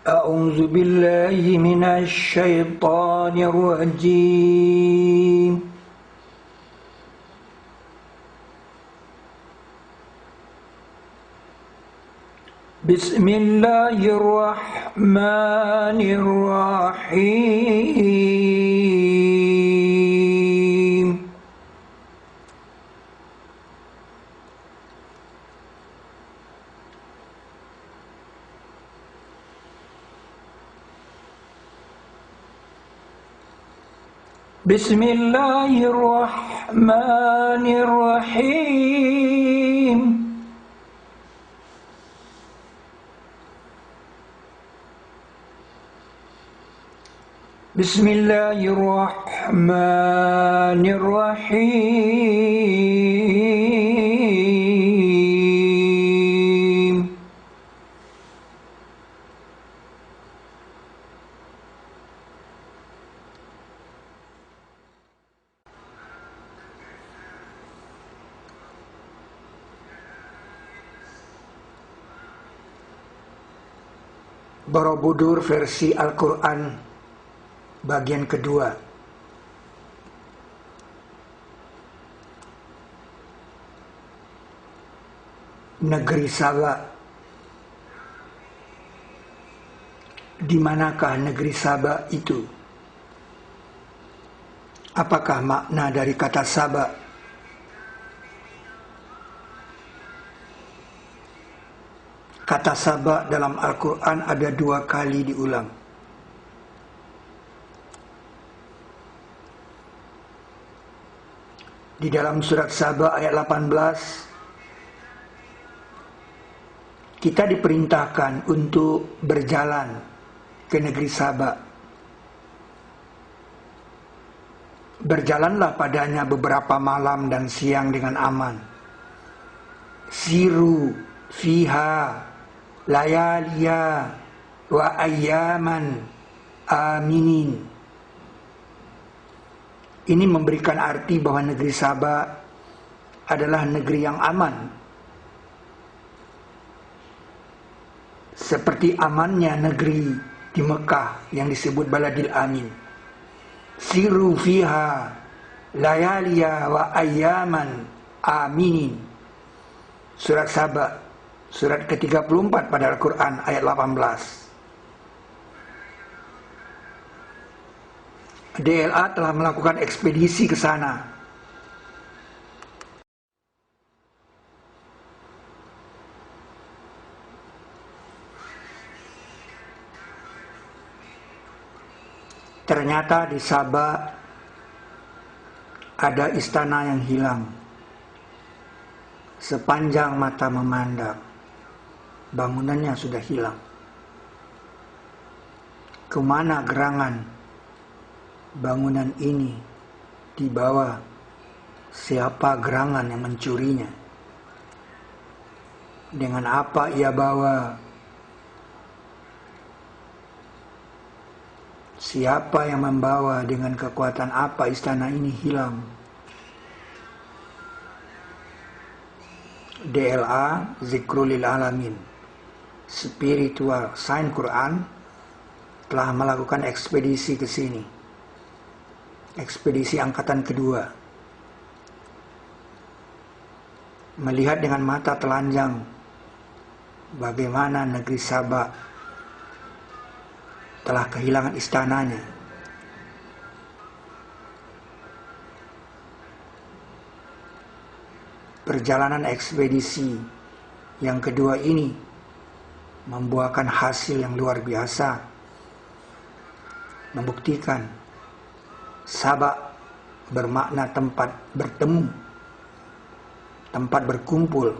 أعوذ بالله من الشيطان الرجيم بسم الله الرحمن الرحيم بسم الله الرحمن الرحيم بسم الله الرحمن الرحيم Borobudur versi Al-Quran bagian kedua. Negeri Saba. Di manakah negeri Saba itu? Apakah makna dari kata Saba? Kata Saba dalam Al-Quran ada 2 kali diulang. Di dalam surat Saba ayat 18, kita diperintahkan untuk berjalan ke negeri Saba. Berjalanlah padanya beberapa malam dan siang dengan aman. Siru fiha layaliya wa ayyaman aminin. Ini memberikan arti bahwa negeri Saba adalah negeri yang aman. Seperti amannya negeri di Mekah yang disebut Baladil Amin. Siru fiha layaliya wa ayyaman aminin. Surat Saba, surat ke-34 pada Al-Quran ayat 18. DLA telah melakukan ekspedisi ke sana. Ternyata di Sabah ada istana yang hilang. Sepanjang mata memandang, bangunannya sudah hilang. Kemana gerangan bangunan ini dibawa? Siapa gerangan yang mencurinya? Dengan apa ia bawa? Siapa yang membawa? Dengan kekuatan apa istana ini hilang? DLA Zikrul lil Alamin, Spiritual Sign Quran, telah melakukan ekspedisi ke sini. Ekspedisi angkatan kedua. Melihat dengan mata telanjang bagaimana negeri Saba telah kehilangan istananya. Perjalanan ekspedisi yang kedua ini membuahkan hasil yang luar biasa, membuktikan Saba bermakna tempat bertemu, tempat berkumpul.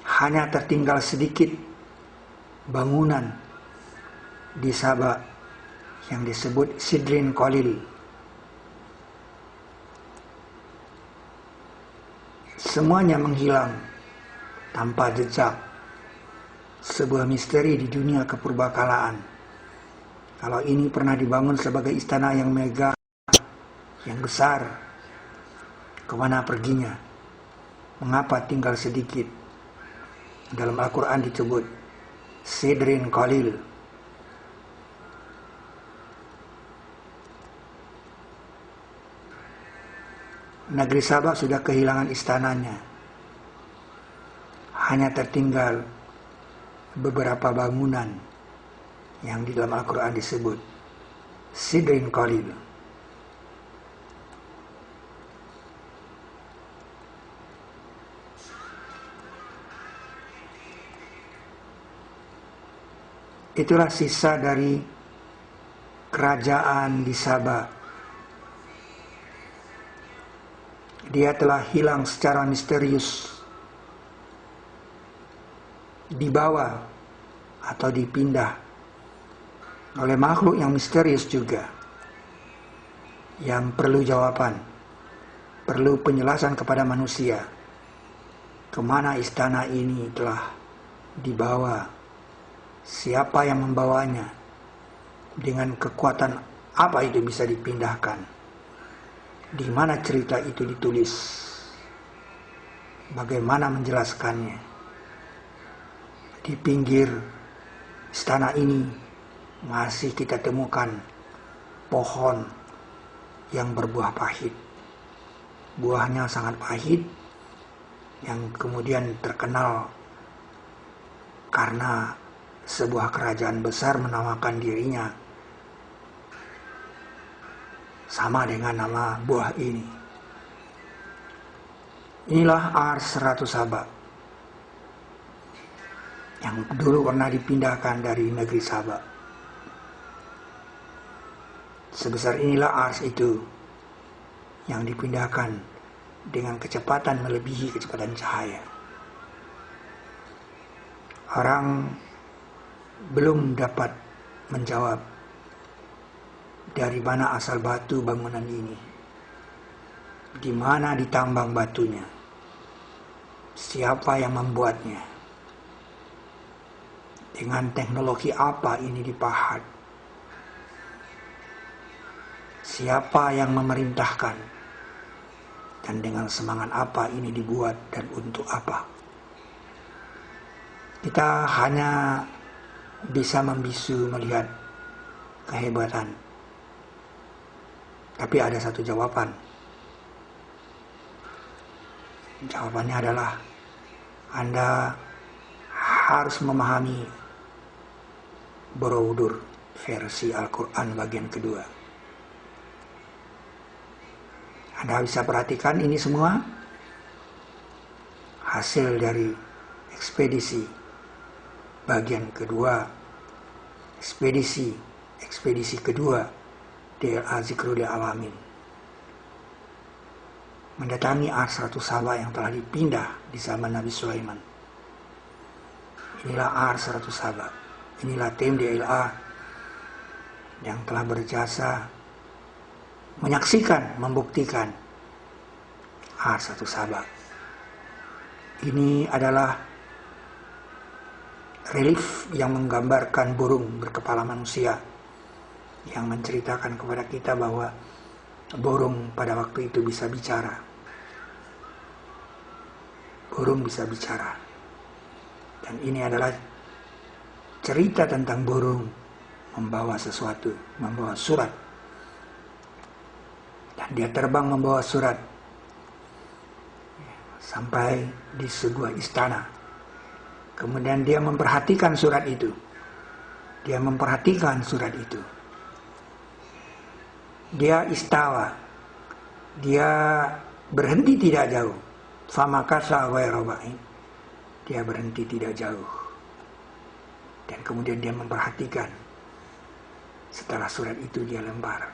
Hanya tertinggal sedikit bangunan di Saba yang disebut Sidrin Qalil. Semuanya menghilang tanpa jejak. Sebuah misteri di dunia kepurbakalaan. Kalau ini pernah dibangun sebagai istana yang megah, yang besar, kemana perginya? Mengapa tinggal sedikit? Dalam Al-Quran disebut Sidrin Qalil. Negeri Sabah sudah kehilangan istananya. Hanya tertinggal beberapa bangunan yang di dalam Al-Quran disebut Sidrin Qalil. Itulah sisa dari kerajaan di Sabah. Dia telah hilang secara misterius, dibawa atau dipindah oleh makhluk yang misterius juga, yang perlu jawaban, perlu penjelasan kepada manusia. Kemana istana ini telah dibawa? Siapa yang membawanya? Dengan kekuatan apa itu bisa dipindahkan? Di mana cerita itu ditulis? Bagaimana menjelaskannya? Di pinggir istana ini masih kita temukan pohon yang berbuah pahit. Buahnya sangat pahit, yang kemudian terkenal karena sebuah kerajaan besar menamakan dirinya sama dengan nama buah ini. Inilah Ars Ratu Sabah yang dulu pernah dipindahkan dari negeri Sabah. Sebesar inilah Ars itu yang dipindahkan dengan kecepatan melebihi kecepatan cahaya. Orang belum dapat menjawab dari mana asal batu bangunan ini, di mana ditambang batunya, siapa yang membuatnya, dengan teknologi apa ini dipahat, siapa yang memerintahkan, dan dengan semangat apa ini dibuat dan untuk apa. Kita hanya bisa membisu melihat kehebatan. Tapi ada satu jawaban. Jawabannya adalah Anda harus memahami Borobudur versi Al-Quran bagian kedua. Anda bisa perhatikan ini semua hasil dari ekspedisi bagian kedua, ekspedisi kedua DLA Zikrul Alamin, mendatangi Ars Ratu Sabah yang telah dipindah di zaman Nabi Sulaiman. Inilah Ars Ratu Sabah. Inilah tim DLA yang telah berjasa menyaksikan, membuktikan Ars Ratu Sabah. Ini adalah relief yang menggambarkan burung berkepala manusia, yang menceritakan kepada kita bahwa burung pada waktu itu bisa bicara. Burung bisa bicara. Dan ini adalah cerita tentang burung membawa sesuatu, membawa surat. Dan dia terbang membawa surat sampai di sebuah istana. Kemudian dia memperhatikan surat itu. Dia memperhatikan surat itu. Dia istawa. Dia berhenti tidak jauh. Famakasa ghairu ba'id. Dia berhenti tidak jauh. Dan kemudian dia memperhatikan. Setelah surat itu dia lembar.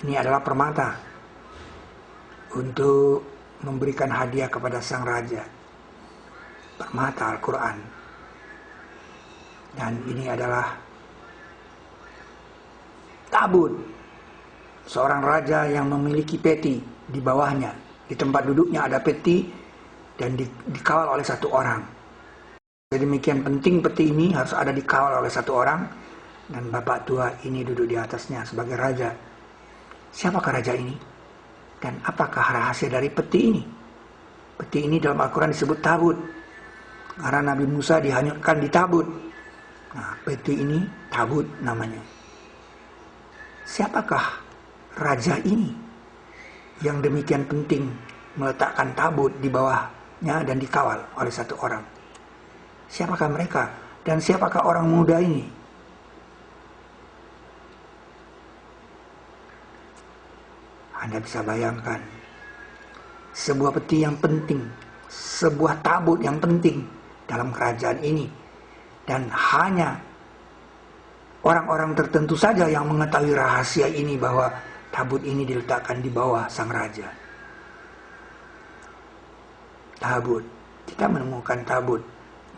Ini adalah permata untuk memberikan hadiah kepada sang raja. Permata Al-Quran. Dan ini adalah tabut seorang raja yang memiliki peti di bawahnya. Di tempat duduknya ada peti dan dikawal oleh satu orang. Jadi demikian penting peti ini harus ada dikawal oleh satu orang. Dan bapak tua ini duduk di atasnya sebagai raja. Siapakah raja ini? Dan apakah rahasia dari peti ini? Peti ini dalam Al-Quran disebut tabut, karena Nabi Musa dihanyutkan di tabut. Nah, peti ini tabut namanya. Siapakah raja ini yang demikian penting meletakkan tabut di bawahnya dan dikawal oleh satu orang? Siapakah mereka? Dan siapakah orang muda ini? Anda bisa bayangkan, sebuah peti yang penting, sebuah tabut yang penting dalam kerajaan ini, dan hanya orang-orang tertentu saja yang mengetahui rahasia ini, bahwa tabut ini diletakkan di bawah sang raja. Tabut, kita menemukan tabut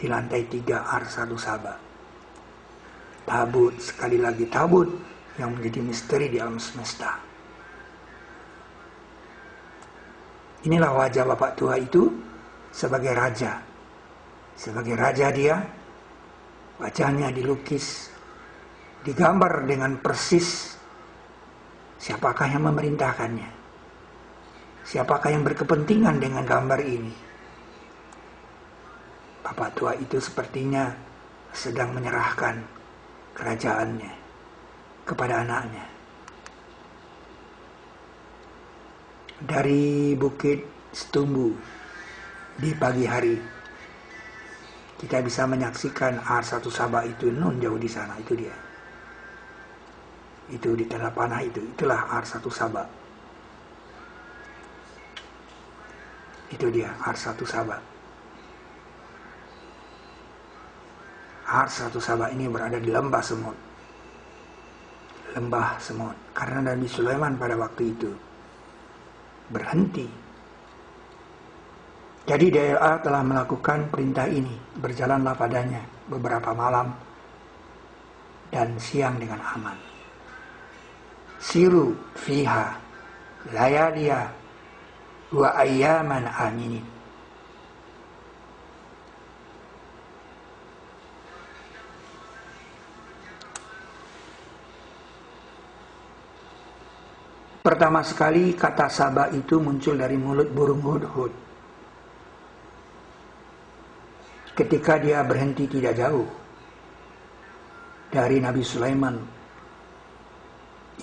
di lantai 3 Arsatu Saba. Tabut, sekali lagi tabut yang menjadi misteri di alam semesta. Inilah wajah Bapak Tua itu sebagai raja. Sebagai raja dia, wajahnya dilukis, digambar dengan persis siapakah yang memerintahkannya. Siapakah yang berkepentingan dengan gambar ini. Bapak Tua itu sepertinya sedang menyerahkan kerajaannya kepada anaknya. Dari Bukit Setumbu di pagi hari kita bisa menyaksikan Arsatu Saba itu nun jauh di sana, itu dia. Itu di tanah panah itu, itulah Arsatu Saba. Itu dia Arsatu Saba. Arsatu Saba ini berada di lembah semut. Lembah semut, karena Nabi Sulaiman pada waktu itu berhenti. Jadi DLA telah melakukan perintah ini, berjalanlah padanya beberapa malam dan siang dengan aman. Siru fiha layaliya wa ayyaman aminin. Pertama sekali kata Saba itu muncul dari mulut burung hudhud. Ketika dia berhenti tidak jauh dari Nabi Sulaiman,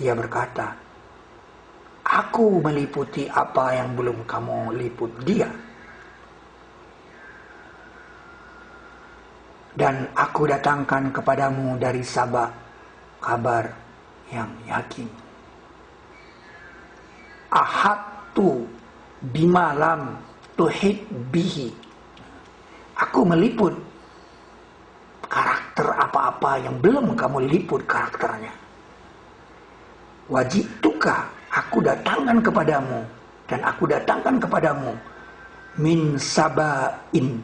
ia berkata, "Aku meliputi apa yang belum kamu liput dia. Dan aku datangkan kepadamu dari Saba kabar yang yakin. Ahadtu bimalam tuhid bihi." Aku meliput karakter apa-apa yang belum kamu liput karakternya. Wajibtuka, aku datangkan kepadamu, dan aku datangkan kepadamu min sabain,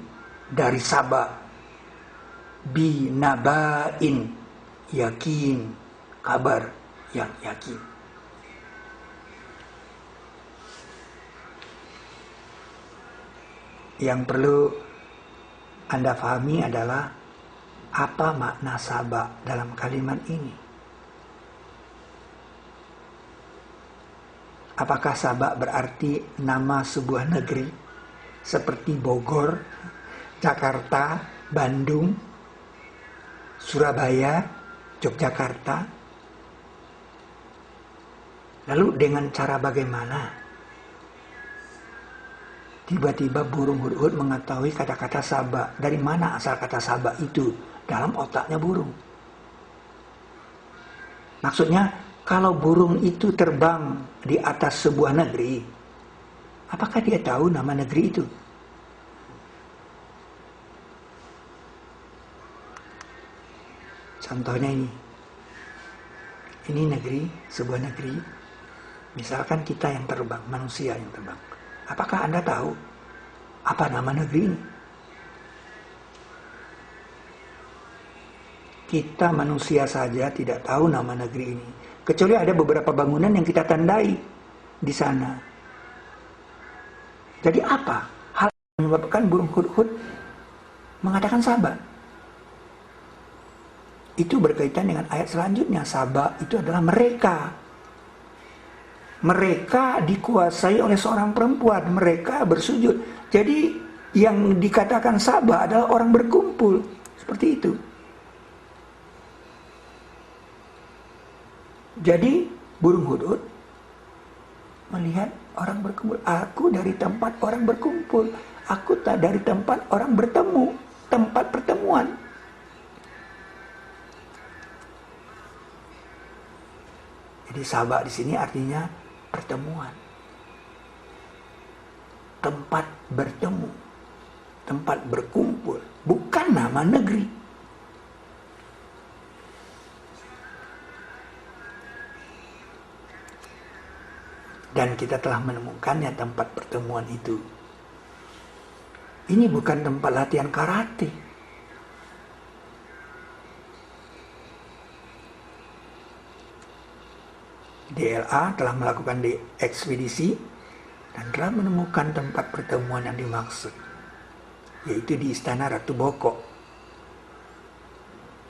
dari Saba, binabain, yakin, kabar yang yakin. Yang perlu Anda pahami adalah apa makna Saba dalam kalimat ini. Apakah Saba berarti nama sebuah negeri seperti Bogor, Jakarta, Bandung, Surabaya, Yogyakarta? Lalu dengan cara bagaimana tiba-tiba burung hudhud mengetahui kata-kata Saba? Dari mana asal kata Saba itu dalam otaknya burung? Maksudnya, kalau burung itu terbang di atas sebuah negeri, apakah dia tahu nama negeri itu? Contohnya ini. Ini negeri, sebuah negeri. Misalkan kita yang terbang, manusia yang terbang. Apakah Anda tahu apa nama negeri ini? Kita manusia saja tidak tahu nama negeri ini, kecuali ada beberapa bangunan yang kita tandai di sana. Jadi apa hal yang menyebabkan burung hudhud mengatakan Saba? Itu berkaitan dengan ayat selanjutnya. Saba itu adalah mereka. Mereka dikuasai oleh seorang perempuan, mereka bersujud. Jadi yang dikatakan Sabah adalah orang berkumpul, seperti itu. Jadi burung hudud melihat orang berkumpul. Aku dari tempat orang berkumpul, aku tak dari tempat orang bertemu, tempat pertemuan. Jadi Sabah di sini artinya pertemuan, tempat bertemu, tempat berkumpul, bukan nama negeri. Dan kita telah menemukannya tempat pertemuan itu. Ini bukan tempat latihan karate. DLA telah melakukan ekspedisi dan telah menemukan tempat pertemuan yang dimaksud, yaitu di Istana Ratu Boko,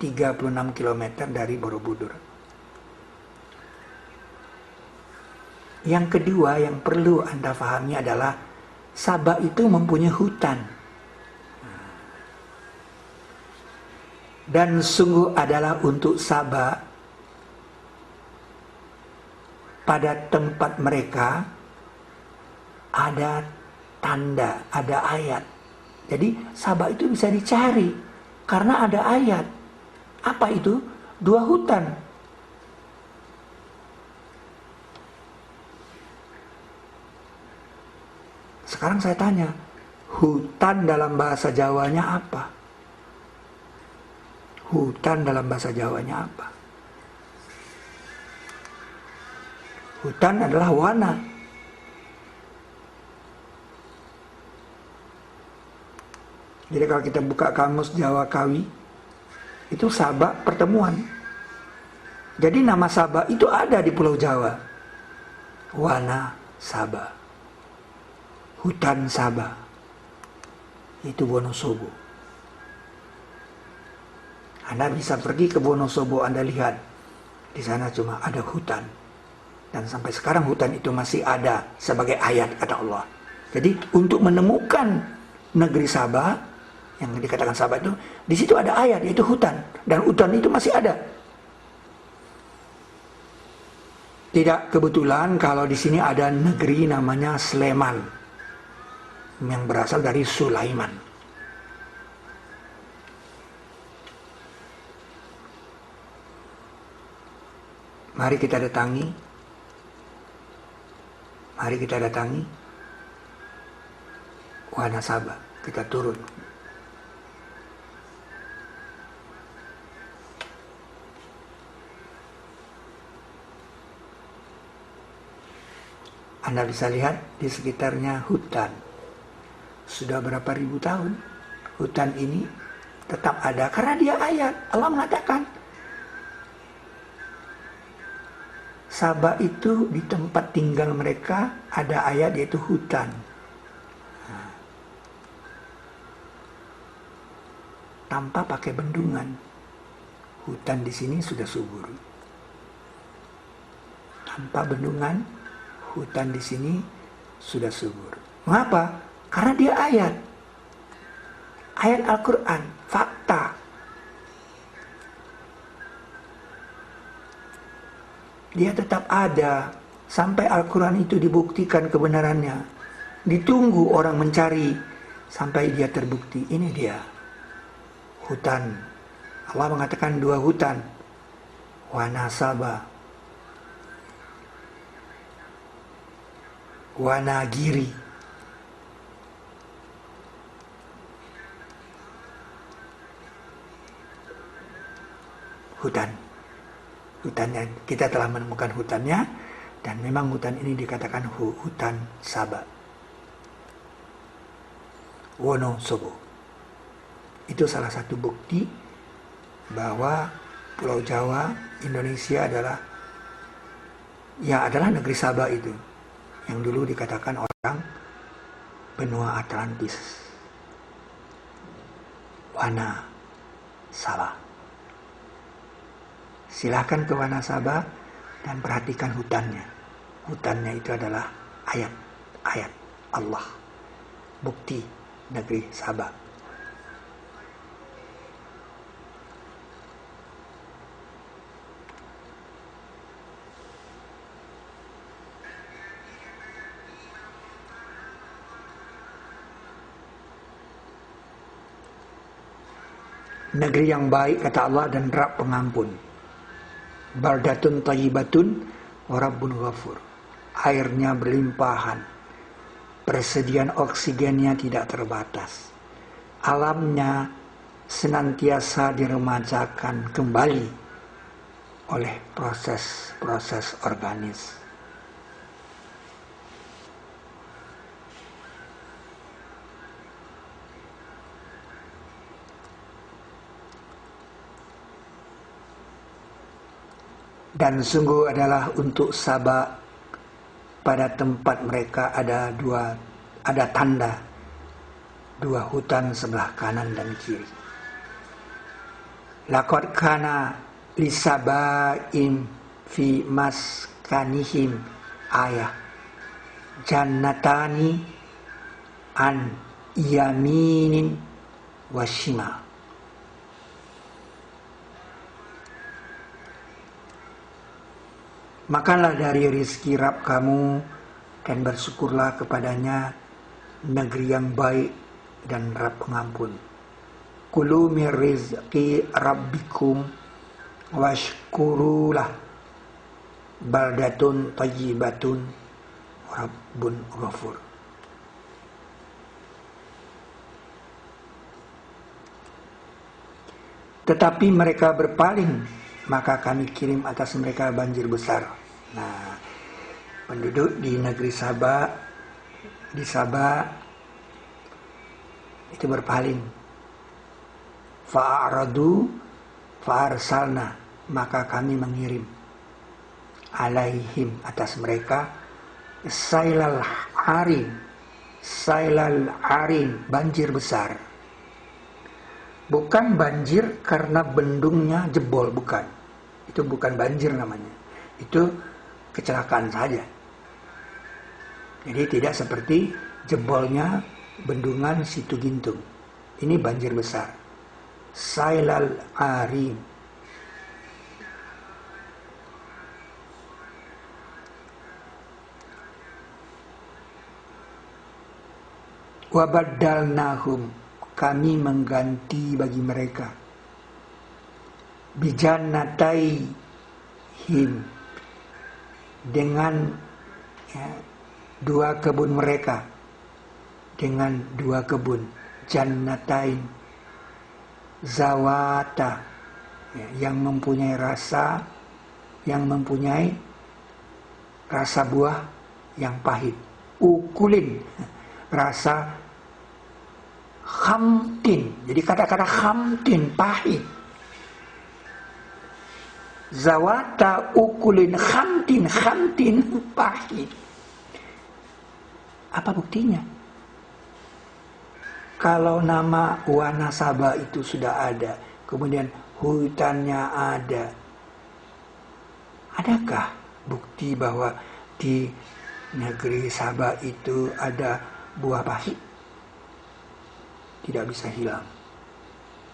36 km dari Borobudur. Yang kedua yang perlu Anda pahami adalah Sabah itu mempunyai hutan. Dan sungguh adalah untuk Sabah, pada tempat mereka ada tanda, ada ayat. Jadi Sabah itu bisa dicari karena ada ayat. Apa itu? 2 hutan. Sekarang saya tanya, hutan dalam bahasa Jawanya apa? Hutan dalam bahasa Jawanya apa? Hutan adalah wana. Jadi kalau kita buka kamus Jawa Kawi, itu Sabah pertemuan. Jadi nama Sabah itu ada di Pulau Jawa. Wana Sabah, hutan Sabah, itu Wonosobo. Anda bisa pergi ke Wonosobo, Anda lihat di sana cuma ada hutan. Dan sampai sekarang hutan itu masih ada sebagai ayat kata Allah. Jadi untuk menemukan negeri Sabah, yang dikatakan Sabah itu, di situ ada ayat, yaitu hutan. Dan hutan itu masih ada. Tidak kebetulan kalau di sini ada negeri namanya Sleman, yang berasal dari Sulaiman. Mari kita datangi. Mari kita datangi Wana Sabah. Kita turun. Anda bisa lihat di sekitarnya hutan. Sudah berapa ribu tahun hutan ini tetap ada karena dia ayat. Allah mengatakan Sabah itu di tempat tinggal mereka ada ayat, yaitu hutan. Tanpa pakai bendungan. Hutan di sini sudah subur. Tanpa bendungan, hutan di sini sudah subur. Mengapa? Karena dia ayat. Ayat Al-Quran, fakta. Dia tetap ada sampai Al-Quran itu dibuktikan kebenarannya. Ditunggu orang mencari sampai dia terbukti. Ini dia hutan. Allah mengatakan 2 hutan. Wana Sabah, Wana Giri. Hutan. Hutannya, kita telah menemukan hutannya, dan memang hutan ini dikatakan hutan Sabah. Wonosobo. Itu salah satu bukti bahwa Pulau Jawa, Indonesia adalah negeri Sabah itu, yang dulu dikatakan orang benua Atlantis. Wana Sabah. Silahkan ke Wana Sabah dan perhatikan hutannya. hutannya itu adalah ayat-ayat Allah. Bukti negeri Saba. Negeri yang baik kata Allah dan Rabb pengampun. Baldatun thayyibatun wa Rabbun ghafur. Airnya berlimpahan. Persediaan oksigennya tidak terbatas. Alamnya senantiasa diremajakan kembali oleh proses-proses organis. Dan sungguh adalah untuk Saba, pada tempat mereka ada tanda dua hutan sebelah kanan dan kiri. Laqad kana lisaba'in fi maskanihim ayah jannatani an yaminin wa shimal. Makanlah dari rizki Rabb kamu dan bersyukurlah kepadanya, negeri yang baik dan Rabb pengampun. Kulu min rizqi rabbikum washkurulah baldatun thayyibatun Rabbun ghafur. Tetapi mereka berpaling, maka kami kirim atas mereka banjir besar. Nah, penduduk di negeri Saba, itu berpaling. Fa'aradu fa'arsalna, maka kami mengirim alaihim atas mereka sailal arim, banjir besar. Bukan banjir karena bendungnya jebol, bukan. Itu bukan banjir namanya. Itu kecelakaan saja. Jadi tidak seperti jebolnya bendungan Situ Gintung. Ini banjir besar. Sailal arim. Wabaddalnahum, kami mengganti bagi mereka bijannataihim, dengan dua kebun mereka, dengan dua kebun, jannatain zawata, yang mempunyai rasa buah yang pahit, ukulin, rasa khamtin. Jadi kata-kata khamtin, pahit. Zawata ukulin khamtin, pahit. Apa buktinya? Kalau nama Wanasaba itu sudah ada, kemudian hutannya ada, adakah bukti bahwa di negeri Saba itu ada buah pahit? Tidak bisa hilang.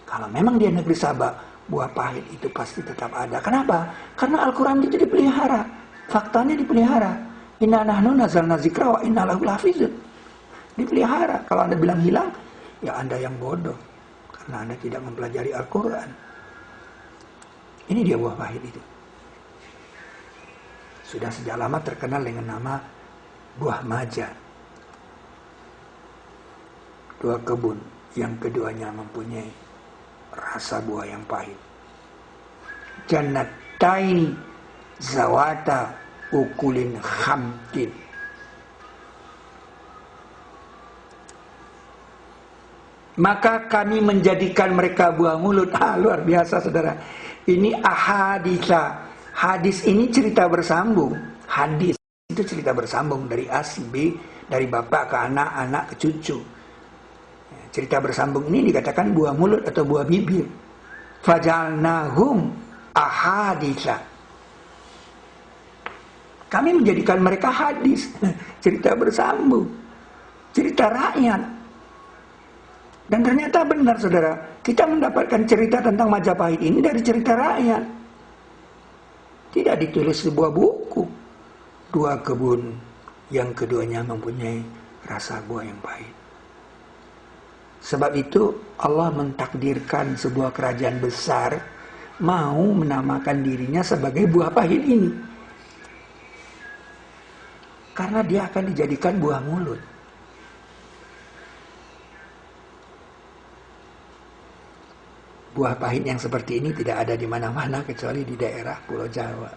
Kalau memang dia negeri Saba, buah pahit itu pasti tetap ada. Kenapa? Karena Al-Quran itu dipelihara. Faktanya dipelihara. Inna nahnu nazalna zikra wa inna lahu lahafizun. Dipelihara. Kalau Anda bilang hilang, ya Anda yang bodoh. Karena Anda tidak mempelajari Al-Quran. Ini dia buah pahit itu. Sudah sejak lama terkenal dengan nama buah maja. Dua kebun, yang keduanya mempunyai rasa buah yang pahit. Jannataini zawata ukulin khamtin. Maka kami menjadikan mereka buah mulut. Luar biasa saudara. Ini ahaditha. Hadis ini cerita bersambung. Hadis itu cerita bersambung dari A ke B, dari bapak ke anak, anak ke cucu. Cerita bersambung ini dikatakan buah mulut atau buah bibir. Fajalnahum ahaditha. Kami menjadikan mereka hadis, cerita bersambung, cerita rakyat. Dan ternyata benar saudara, kita mendapatkan cerita tentang Majapahit ini dari cerita rakyat. Tidak ditulis sebuah buku. Dua kebun, yang keduanya mempunyai rasa buah yang pahit. Sebab itu Allah mentakdirkan sebuah kerajaan besar mau menamakan dirinya sebagai buah pahit ini. Karena dia akan dijadikan buah mulut. Buah pahit yang seperti ini tidak ada di mana-mana kecuali di daerah Pulau Jawa.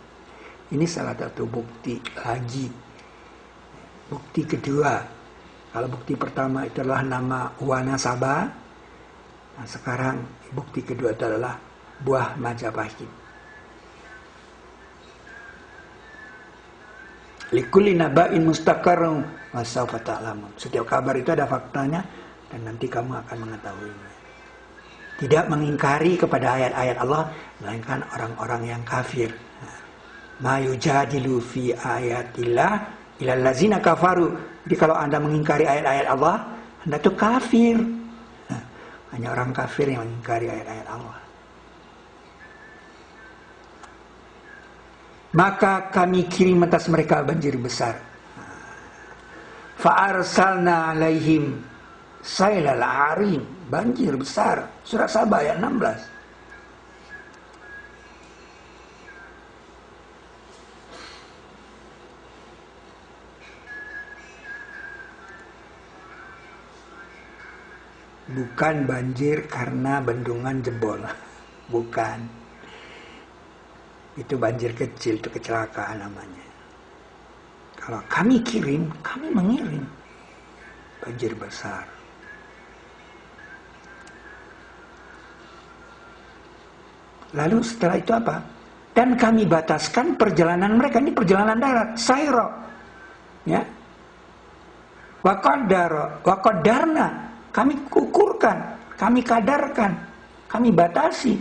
Ini salah satu bukti lagi. Bukti kedua. Kalau bukti pertama itu adalah nama Wanasaba. Nah, sekarang bukti kedua itu adalah buah Majapahit. Likulli naba'in mustaqarrun wa sawfa ta'lamun. Setiap kabar itu ada faktanya dan nanti kamu akan mengetahuinya. Tidak mengingkari kepada ayat-ayat Allah, melainkan orang-orang yang kafir. Ma yujadilu fi ayatillah ilal ladzina kafaru. Jadi kalau Anda mengingkari ayat-ayat Allah, Anda itu kafir. Hanya orang kafir yang mengingkari ayat-ayat Allah. Maka kami kirim atas mereka banjir besar. Fa'arsalna alaihim sailal arim, banjir besar. Surat Sabah ayat 16. Bukan banjir karena bendungan jebol. Bukan. Itu banjir kecil, itu kecelakaan namanya. Kalau kami kirim, kami mengirim banjir besar. Lalu setelah itu apa? Dan kami bataskan perjalanan mereka. Ini perjalanan darat, sayro. Ya. Waqadarna. Kami ukurkan, kami kadarkan, kami batasi.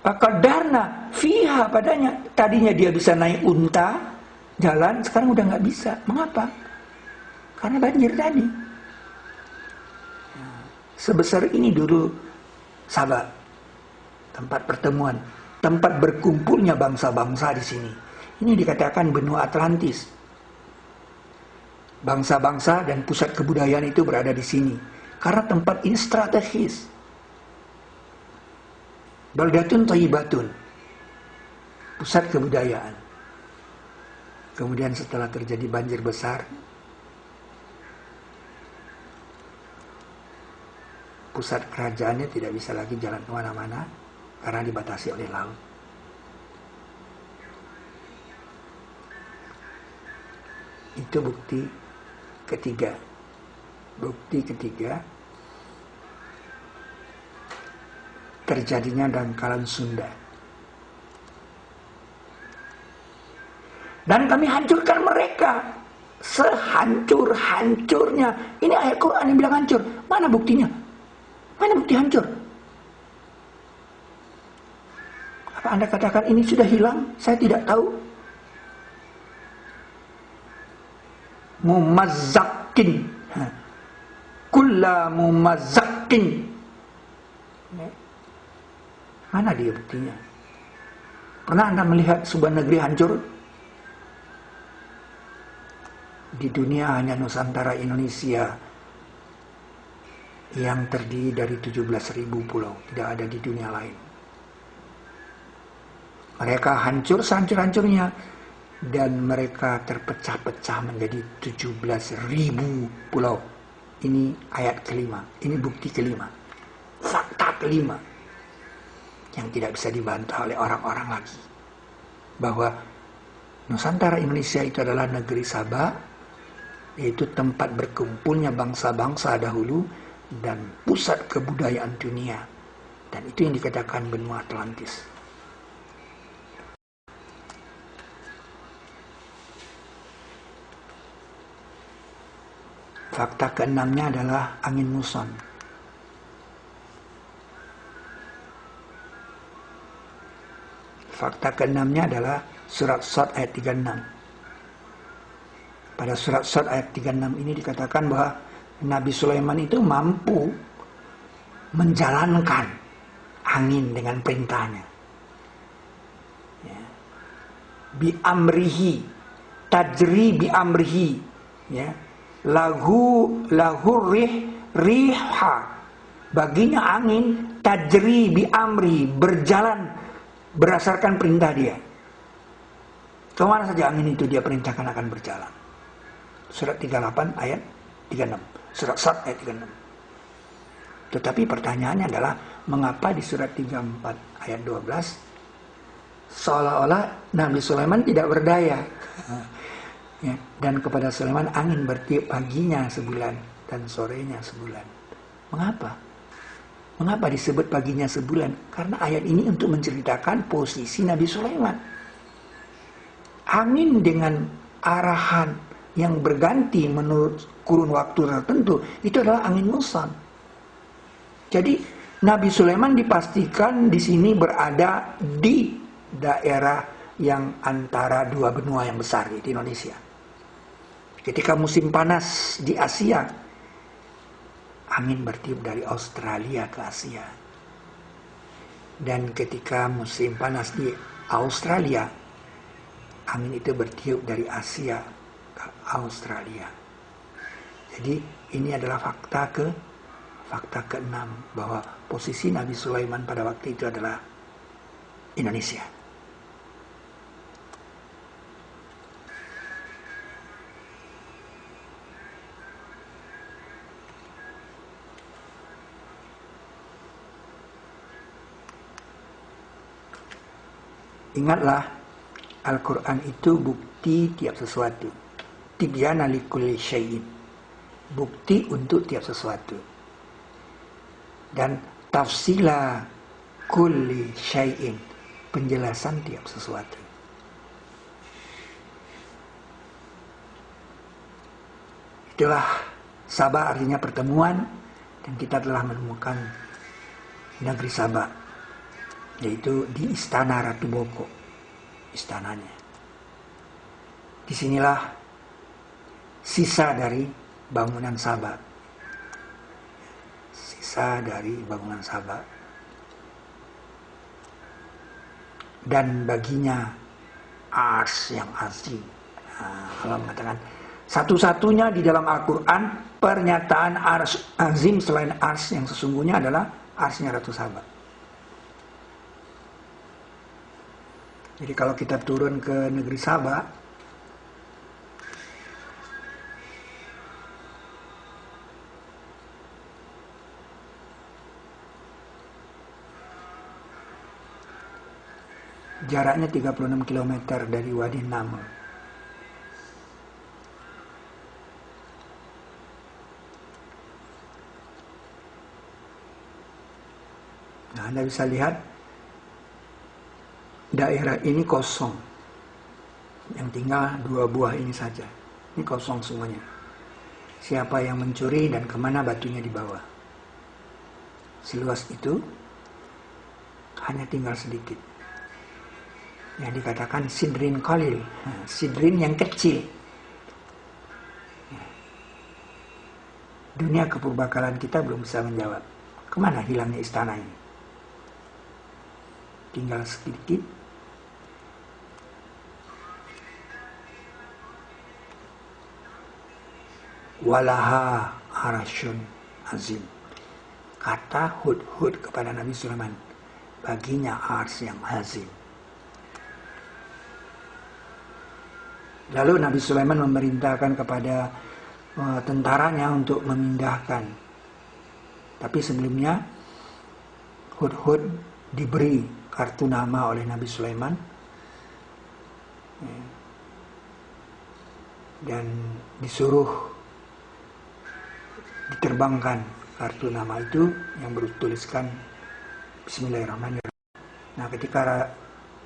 Waqadarna fiha padanya. Tadinya dia bisa naik unta, jalan, sekarang udah nggak bisa. Mengapa? Karena banjir tadi. Sebesar ini dulu Sabah, tempat pertemuan, tempat berkumpulnya bangsa-bangsa di sini. Ini dikatakan benua Atlantis. Bangsa-bangsa dan pusat kebudayaan itu berada di sini. Karena tempat ini strategis. Baldatun thayyibatun. Pusat kebudayaan. Kemudian setelah terjadi banjir besar, pusat kerajaannya tidak bisa lagi jalan kemana-mana karena dibatasi oleh laut. Itu bukti ketiga. Bukti ketiga terjadinya dangkalan Sunda. Dan kami hancurkan mereka sehancur-hancurnya. Ini ayat Quran yang bilang hancur. Mana buktinya? Mana bukti hancur? Apa Anda katakan ini sudah hilang? Saya tidak tahu. Mumazzakin. Kulla mumazzakin. Mana dia buktinya? Pernah Anda melihat sebuah negeri hancur? Di dunia hanya Nusantara Indonesia yang terdiri dari 17.000 pulau. Tidak ada di dunia lain. Mereka hancur sehancur-hancurnya. Dan mereka terpecah-pecah menjadi 17.000 pulau. Ini ayat kelima. Ini bukti kelima. Fakta kelima. Yang tidak bisa dibantah oleh orang-orang lagi. Bahwa Nusantara Indonesia itu adalah negeri Sabah. Yaitu tempat berkumpulnya bangsa-bangsa dahulu. Dan pusat kebudayaan dunia. Dan itu yang dikatakan benua Atlantis. Fakta keenamnya adalah angin muson. Fakta keenamnya adalah surat Shad ayat 36. Pada surat Shad ayat 36 ini dikatakan bahwa Nabi Sulaiman itu mampu menjalankan angin dengan perintahnya. Ya. Bi amrihi, tajri bi amrihi, ya. Lahu riha, baginya angin, tajri bi amri, berjalan berdasarkan perintah dia. Kemana saja angin itu dia perintahkan akan berjalan. Surat 38 ayat 36. Surat Shad ayat 36. Tetapi pertanyaannya adalah, mengapa di surat 34 ayat 12 seolah-olah Nabi Sulaiman tidak berdaya? Ya, dan kepada Sulaiman angin bertiup paginya sebulan dan sorenya sebulan. Mengapa? Mengapa disebut paginya sebulan? Karena ayat ini untuk menceritakan posisi Nabi Sulaiman. Angin dengan arahan yang berganti menurut kurun waktu tertentu, itu adalah angin muson. Jadi Nabi Sulaiman dipastikan di sini berada di daerah yang antara dua benua yang besar di Indonesia. Ketika musim panas di Asia, angin bertiup dari Australia ke Asia. Dan ketika musim panas di Australia, angin itu bertiup dari Asia ke Australia. Jadi ini adalah fakta ke-6 bahwa posisi Nabi Sulaiman pada waktu itu adalah Indonesia. Ingatlah, Al-Quran itu bukti tiap sesuatu. Tibyana likulli syai'in. Bukti untuk tiap sesuatu. Dan tafsila kulli syai'in. Penjelasan tiap sesuatu. Itulah Sabah, artinya pertemuan. Dan kita telah menemukan negeri Sabah, yaitu di Istana Ratu Boko, istananya. Disinilah sisa dari bangunan Sabah. Sisa dari bangunan Sabah. Dan baginya ars yang azim. Allah mengatakan, satu-satunya di dalam Al-Quran pernyataan ars azim selain ars yang sesungguhnya adalah arsnya Ratu Sabah. Jadi kalau kita turun ke negeri Sabah, jaraknya 36 km dari Wadi Naml. Nah, Anda bisa lihat daerah ini kosong. Yang tinggal 2 buah ini saja. Ini kosong semuanya. Siapa yang mencuri dan kemana batunya dibawa. Seluas itu hanya tinggal sedikit. Yang dikatakan Sidrin Qalil. Sidrin yang kecil. Dunia kepurbakalan kita belum bisa menjawab. Kemana hilangnya istana ini? Tinggal sedikit. Walaha arasyun azim. Kata Hudhud kepada Nabi Sulaiman, baginya ars yang azim. Lalu Nabi Sulaiman memerintahkan kepada tentaranya untuk memindahkan. Tapi sebelumnya Hudhud diberi kartu nama oleh Nabi Sulaiman. Dan disuruh diterbangkan kartu nama itu yang bertuliskan Bismillahirrahmanirrahim. Nah, ketika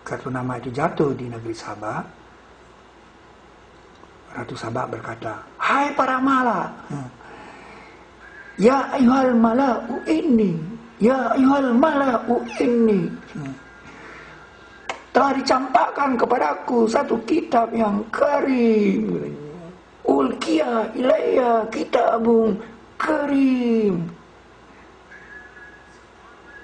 kartu nama itu jatuh di negeri Sabah, Ratu Sabah berkata, "Hai para mala, ya ayyuhal mala'u inni, ya ayyuhal mala'u inni." telah dicampakkan kepadaku satu kitab yang karim. Ulkiya ilayya kitabun karim.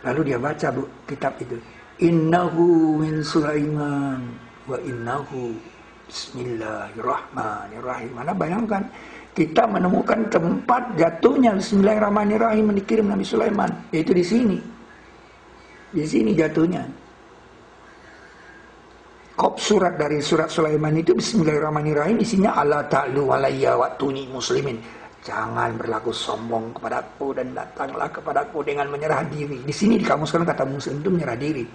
Lalu dia baca kitab itu. Innahu min Sulaiman wa innahu bismillahirrahmanirrahim. Anda bayangkan, kita menemukan tempat jatuhnya bismillahirrahmanirrahim dikirim Nabi Sulaiman, yaitu di sini. Di sini jatuhnya. Kop surat dari surat Sulaiman itu bismillahirrahmanirrahim, isinya ala ta'lu alayya wa'tuni muslimin. Jangan berlaku sombong kepadaku dan datanglah kepadaku dengan menyerah diri. Di sini dikamuskan kata muslim itu menyerah diri.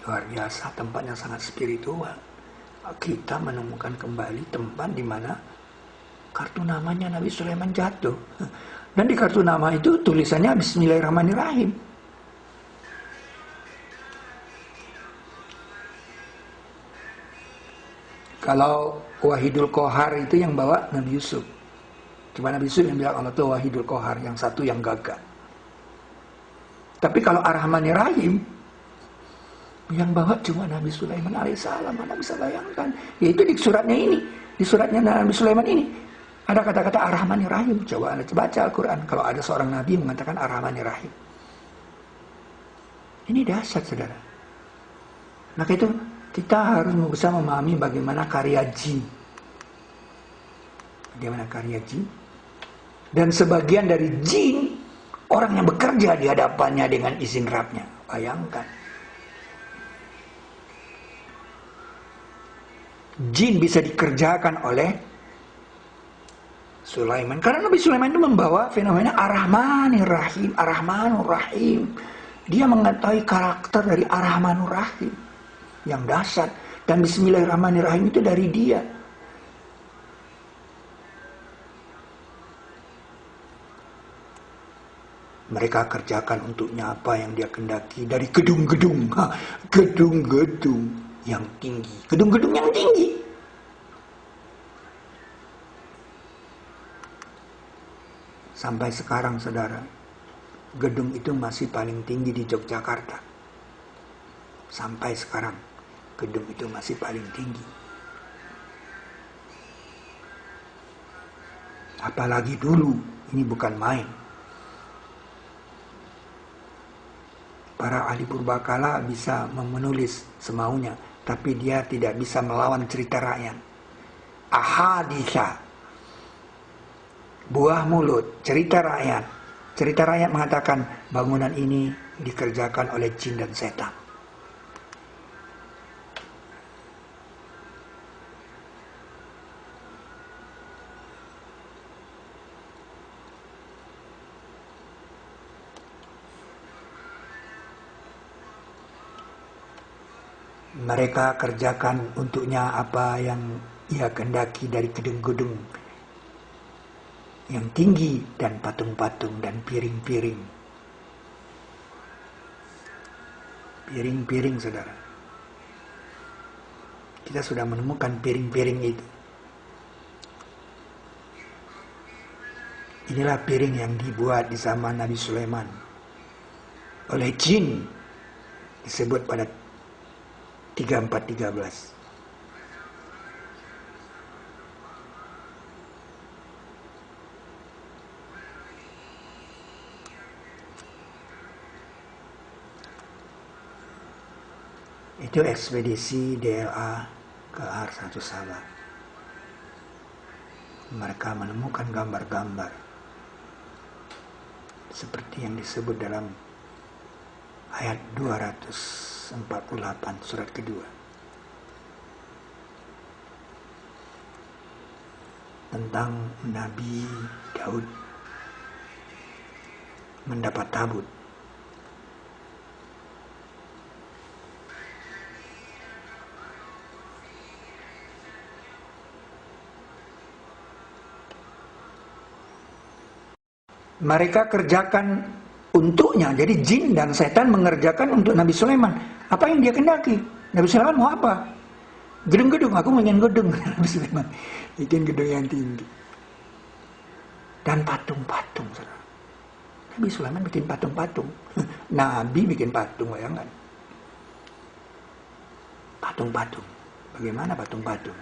Luar biasa, tempatnya sangat spiritual. Kita menemukan kembali tempat di mana kartu namanya Nabi Sulaiman jatuh. Dan di kartu nama itu tulisannya bismillahirrahmanirrahim. Kalau Wahidul Qahar itu yang bawa Nabi Yusuf. Cuma Nabi Yusuf yang bilang Allah itu Wahidul Qahar, yang satu yang gagah. Tapi kalau Ar-Rahmanir-Rahim, yang bawa cuma Nabi Sulaiman alaihissalam. Anda bisa bayangkan, yaitu di suratnya ini, di suratnya Nabi Sulaiman ini ada kata-kata Ar-Rahmanir-Rahim. Coba Anda baca Al-Quran, kalau ada seorang Nabi mengatakan Ar-Rahmanir-Rahim. Ini dahsyat, saudara. Maka itu kita harus bisa memahami bagaimana karya jin. Bagaimana karya jin. Dan sebagian dari jin, orang yang bekerja di hadapannya dengan izin Rabbnya. Bayangkan. Jin bisa dikerjakan oleh Sulaiman. Karena Nabi Sulaiman itu membawa fenomena Ar-Rahmanir-Rahim. Ar-Rahmanur-Rahim. Dia mengetahui karakter dari Ar-Rahmanur-Rahim yang dahsyat. Dan bismillahirrahmanirrahim itu dari dia. Mereka kerjakan untuknya apa yang dia kendaki. Dari gedung-gedung. Gedung-gedung yang tinggi. Gedung-gedung yang tinggi. Sampai sekarang, saudara, gedung itu masih paling tinggi di Yogyakarta. Sampai sekarang, gedung itu masih paling tinggi. Apalagi dulu, ini bukan main. Para ahli purbakala bisa menulis semaunya, tapi dia tidak bisa melawan cerita rakyat. Ahaditha, buah mulut, cerita rakyat. Cerita rakyat mengatakan bangunan ini dikerjakan oleh jin dan setan. Mereka kerjakan untuknya apa yang ia kehendaki dari gedung-gedung yang tinggi dan patung-patung dan piring-piring. Piring-piring, saudara. Kita sudah menemukan piring-piring itu. Inilah piring yang dibuat di zaman Nabi Sulaiman oleh jin, disebut pada 3413. Itu ekspedisi DLA ke R1 Sabah. Mereka menemukan gambar-gambar seperti yang disebut dalam ayat 248 surat kedua. Tentang Nabi Daud mendapat tabut. Mereka kerjakan untuknya. Jadi jin dan setan mengerjakan untuk Nabi Sulaiman. Apa yang dia kendaki? Nabi Sulaiman mau apa? Gedung-gedung. Aku ingin gedung. Nabi Sulaiman bikin gedung yang tinggi. Dan patung-patung. Nabi Sulaiman bikin patung-patung. Nabi bikin patung, bayangkan. Patung-patung. Bagaimana patung-patung?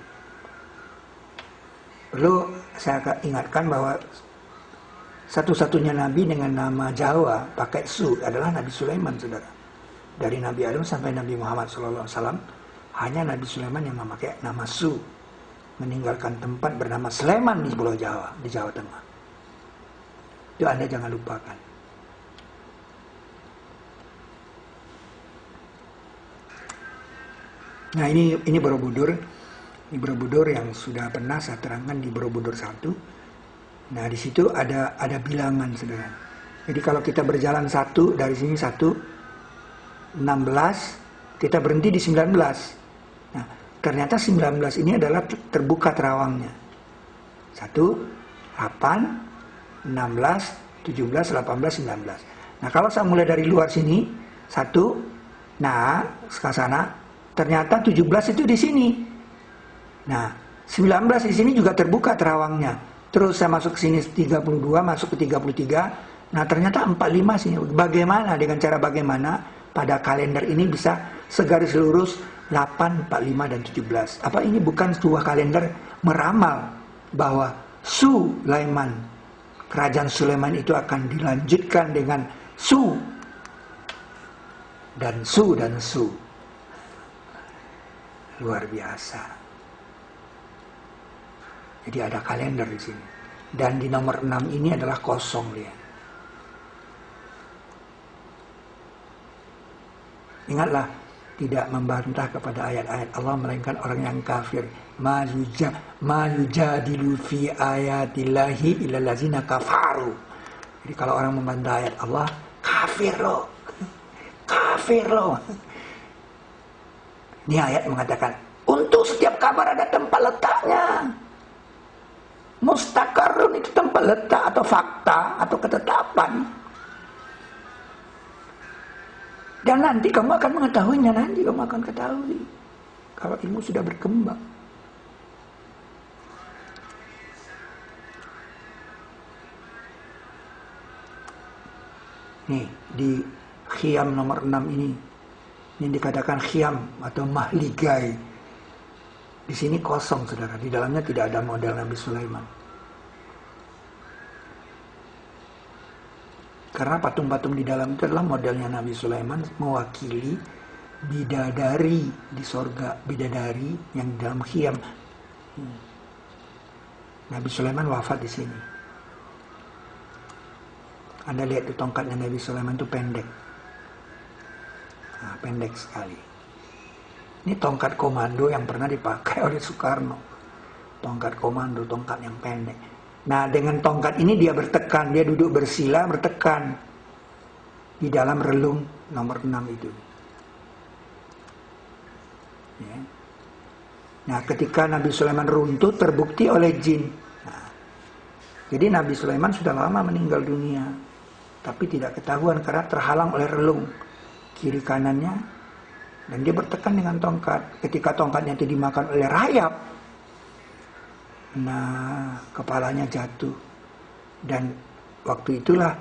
Perlu saya ingatkan bahwa satu-satunya Nabi dengan nama Jawa pakai Su adalah Nabi Sulaiman, saudara. Dari Nabi Adam sampai Nabi Muhammad SAW, hanya Nabi Sulaiman yang memakai nama Su, meninggalkan tempat bernama Sleman di Pulau Jawa, di Jawa Tengah. Itu Anda jangan lupakan. Nah, ini Borobudur. Ini Borobudur yang sudah pernah saya terangkan di Borobudur 1. Nah, di situ ada bilangan, saudara. Jadi kalau kita berjalan dari sini 16, kita berhenti di 19. Nah, ternyata 19 ini adalah terbuka terawangnya. 1, 8, 16, 17, 18, 19. Nah, kalau saya mulai dari luar sini, 1, nah, ke sana, ternyata 17 itu di sini. Nah, 19 di sini juga terbuka terawangnya. Terus saya masuk ke sini 32, masuk ke 33. Nah, ternyata 45 sini. Bagaimana, dengan cara bagaimana pada kalender ini bisa segaris lurus 8, 45, dan 17. Apa ini bukan sebuah kalender meramal bahwa Sulaiman, kerajaan Sulaiman itu akan dilanjutkan dengan Su dan Su dan Su. Luar biasa. Jadi ada kalender di sini. Dan di nomor 6 ini adalah kosong dia. Ingatlah, tidak membantah kepada ayat-ayat Allah, melainkan orang yang kafir. Ma yujadilu fi ayatillahi illa allazina kafaru. Jadi kalau orang membantah ayat Allah, kafir loh. Kafir loh. Ini ayat mengatakan, untuk setiap kabar ada tempat letaknya. Mustaqarrun itu tempat letak atau fakta atau ketetapan. Dan nanti kamu akan mengetahuinya, nanti kamu akan ketahui. Kalau ilmu sudah berkembang. Nih, di Khiyam nomor 6 ini dikatakan Khiyam atau Mahligai. Di sini kosong, saudara. Di dalamnya tidak ada model Nabi Sulaiman. Karena patung-patung di dalam itu adalah modelnya Nabi Sulaiman, mewakili bidadari di sorga, bidadari yang di dalam Khiyam. Nabi Sulaiman wafat di sini. Anda lihat di tongkatnya Nabi Sulaiman itu pendek. Nah, pendek sekali. Ini tongkat komando yang pernah dipakai oleh Soekarno. Tongkat komando, tongkat yang pendek. Nah, dengan tongkat ini dia bertekan, dia duduk bersila bertekan di dalam relung nomor 6 itu. Ya. Nah, ketika Nabi Sulaiman runtuh terbukti oleh jin. Nah, jadi Nabi Sulaiman sudah lama meninggal dunia, tapi tidak ketahuan karena terhalang oleh relung kiri kanannya, dan dia bertekan dengan tongkat. Ketika tongkatnya itu dimakan oleh rayap, nah, kepalanya jatuh. Dan waktu itulah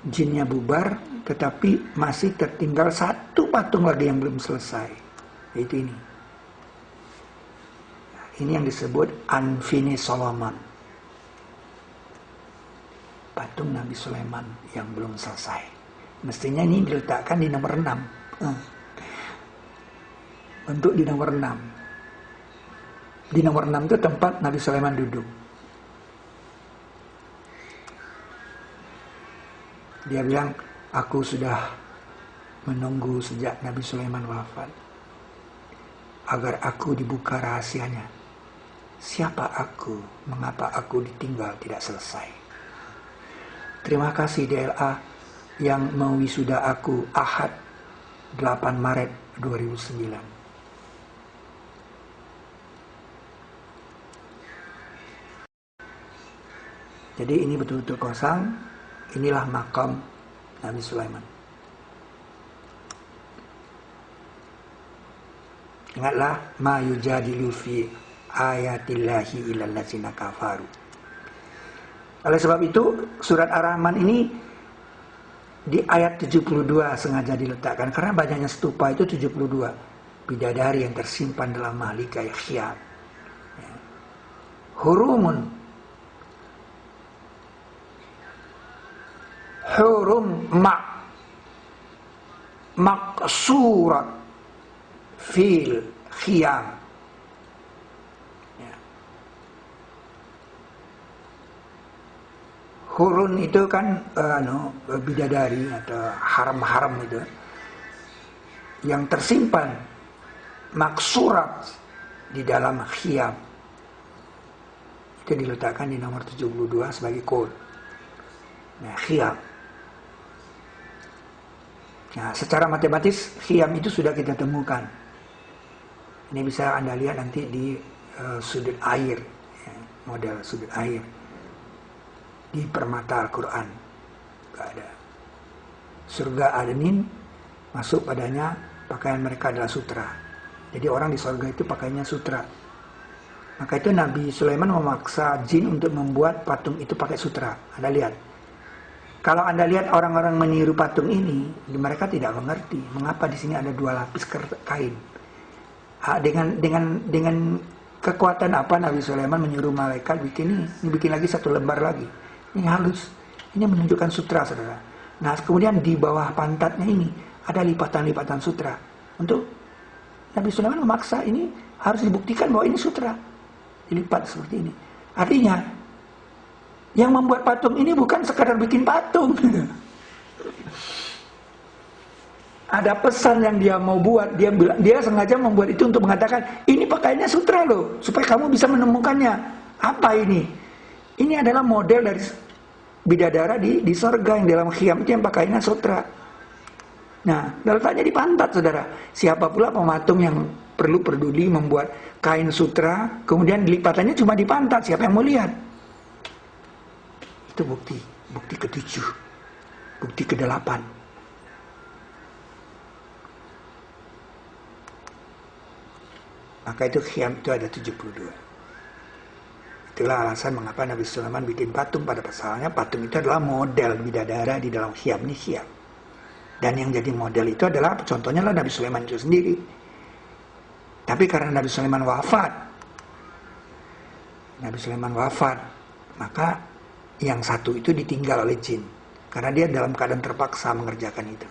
jinnya bubar, tetapi masih tertinggal satu patung lagi yang belum selesai. Yaitu ini. Ini yang disebut Unfinished Solomon. Patung Nabi Sulaiman yang belum selesai. Mestinya ini diletakkan di nomor 6. Untuk di nomor 6. Di nomor 6 itu tempat Nabi Sulaiman duduk. Dia bilang, aku sudah menunggu sejak Nabi Sulaiman wafat, agar aku dibuka rahasianya. Siapa aku? Mengapa aku ditinggal tidak selesai? Terima kasih DLA yang mewisuda aku Ahad 8 Maret 2009. Jadi ini betul-betul kosong. Inilah makam Nabi Sulaiman. Ingatlah, ma yujadilu fi ayatillahi illal ladzina kafaru. Oleh sebab itu, surat Ar-Rahman ini di ayat 72 sengaja diletakkan karena banyaknya stupa itu 72 bidadari yang tersimpan dalam mahlika khiyam. Hurumun, hurum maqsurat fil khiyam. Hurun itu kan bidadari atau haram-haram itu yang tersimpan maksurat di dalam khiyam. Itu diletakkan di nomor 72 sebagai kode. Nah, khiyam. Nah, secara matematis khiyam itu sudah kita temukan. Ini bisa Anda lihat nanti di sudut air, ya, model sudut air di permata Al-Quran. Gak ada. Surga Adenin, masuk padanya pakaian mereka adalah sutra. Jadi orang di surga itu pakaiannya sutra. Maka itu Nabi Sulaiman memaksa jin untuk membuat patung itu pakai sutra. Anda lihat. Kalau Anda lihat orang-orang meniru patung ini, mereka tidak mengerti mengapa di sini ada 2 lapis kain. Dengan kekuatan apa Nabi Sulaiman menyuruh malaikat bikin ini bikin lagi 1 lembar lagi. Ini halus. Ini menunjukkan sutra, saudara. Nah, kemudian di bawah pantatnya ini ada lipatan-lipatan sutra. Untuk Nabi Sulaiman memaksa ini harus dibuktikan bahwa ini sutra. Dilipat seperti ini. Artinya, yang membuat patung ini bukan sekadar bikin patung. Ada pesan yang dia mau buat. Dia sengaja membuat itu untuk mengatakan, ini pakaiannya sutra loh, supaya kamu bisa menemukannya. Apa ini? Ini adalah model dari bidadara di surga yang dalam khiyam itu yang pakainya sutra. Nah, letaknya di pantat, saudara. Siapa pula pematung yang perlu peduli membuat kain sutra, kemudian lipatannya cuma di pantat? Siapa yang mau lihat? Itu bukti ke-7, bukti ke-8. Maka itu khiyam itu ada 72. Itulah alasan mengapa Nabi Sulaiman bikin patung. Pada pasalnya patung itu adalah model bidadara di dalam khiyam ini khiyam. Dan yang jadi model itu adalah contohnya lah Nabi Sulaiman itu sendiri. Tapi karena Nabi Sulaiman wafat, maka yang satu itu ditinggal oleh jin. Karena dia dalam keadaan terpaksa mengerjakan itu.